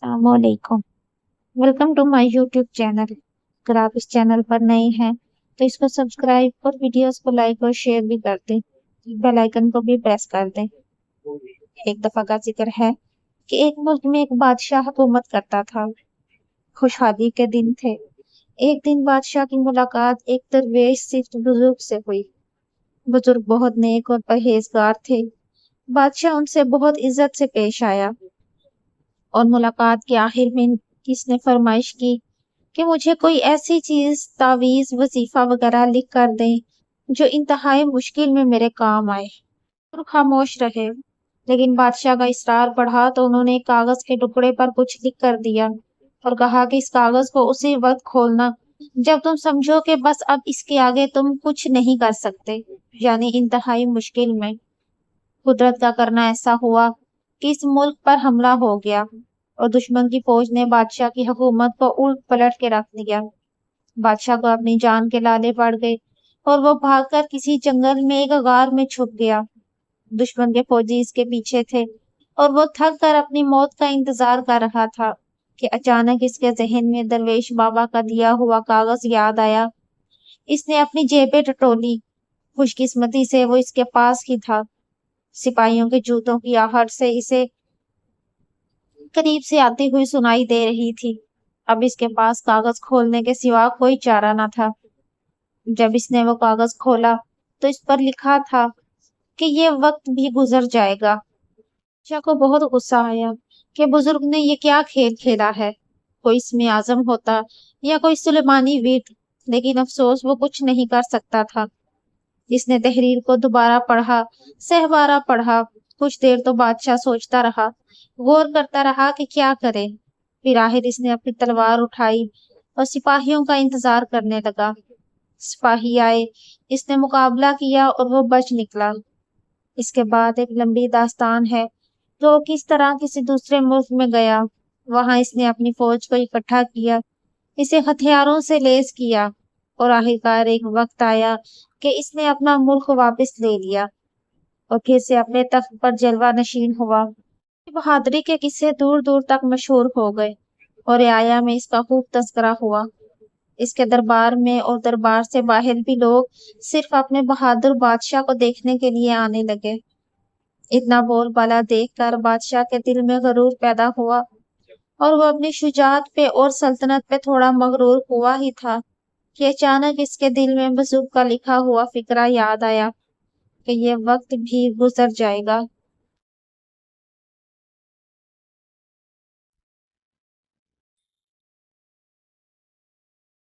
अस्सलाम वालेकुम। Welcome to my YouTube channel. अगर आप इस चैनल पर नए हैं तो इसको सब्सक्राइब और वीडियोस को लाइक और शेयर भी कर दें। बेल आइकन को भी प्रेस कर दें। एक दफा का जिक्र है कि एक मुल्क में एक बादशाह हुकूमत करता था। खुशहाली के दिन थे। एक दिन बादशाह की मुलाकात एक दरवेश सिर्फ बुजुर्ग से हुई। बुजुर्ग बहुत नेक और परहेजगार थे। बादशाह उनसे बहुत इज्जत से पेश आया और मुलाकात के आखिर में किसने फरमाइश की कि मुझे कोई ऐसी चीज तावीज वजीफा वगैरह लिख कर दें जो इंतहाई मुश्किल में मेरे काम आए। और खामोश रहे, लेकिन बादशाह का इसरार बढ़ा तो उन्होंने एक कागज के टुकड़े पर कुछ लिख कर दिया और कहा कि इस कागज को उसी वक्त खोलना जब तुम समझो कि बस अब इसके आगे तुम कुछ नहीं कर सकते, यानी इंतहाई मुश्किल में। कुदरत का करना ऐसा हुआ कि इस मुल्क पर हमला हो गया और दुश्मन की फौज ने बादशाह की हुकूमत को उलट पलट के रख दिया। बादशाह को अपनी जान के लाले पड़ गए और वो भागकर किसी जंगल में एक गार में छुप गया। दुश्मन के फौजी इसके पीछे थे और वो थक कर अपनी मौत का इंतजार कर रहा था कि अचानक इसके जहन में दरवेश बाबा का दिया हुआ कागज याद आया। इसने अपनी जेबें टटोली। खुशकिस्मती से वो इसके पास ही था। सिपाहियों के जूतों की आहट से इसे करीब से आती हुई सुनाई दे रही थी। अब इसके पास कागज खोलने के सिवा कोई चारा न था। जब इसने वो कागज खोला तो इस पर लिखा था कि ये वक्त भी गुजर जाएगा। शाह को बहुत गुस्सा आया कि बुजुर्ग ने ये क्या खेल खेला है। कोई इसमें आजम होता या कोई सुलेमानी वीर, लेकिन अफसोस वो कुछ नहीं कर सकता था। इसने तहरीर को दोबारा पढ़ा, सहवारा पढ़ा। कुछ देर तो बादशाह सोचता रहा, गौर करता रहा कि क्या करे। फिर आखिर इसने अपनी तलवार उठाई और सिपाहियों का इंतजार करने लगा। सिपाही आए, इसने मुकाबला किया और वो बच निकला। इसके बाद एक लंबी दास्तान है जो किस तरह किसी दूसरे मुल्क में गया। वहां इसने अपनी फौज को इकट्ठा किया, इसे हथियारों से लैस किया और आखिरकार एक वक्त आया कि इसने अपना मुल्क वापस ले लिया और फिर से अपने तख्त पर जलवा नशीन हुआ। बहादुरी के किस्से दूर दूर तक मशहूर हो गए और आया में इसका खूब तस्करा हुआ। इसके दरबार में और दरबार से बाहर भी लोग सिर्फ अपने बहादुर बादशाह को देखने के लिए आने लगे। इतना बोलबाला देखकर बादशाह के दिल में गरूर पैदा हुआ और वो अपनी शुजाअत पे और सल्तनत पे थोड़ा मगरूर हुआ ही था कि अचानक इसके दिल में बुजुर्ग का लिखा हुआ फिक्रा याद आया कि ये वक्त भी गुजर जाएगा।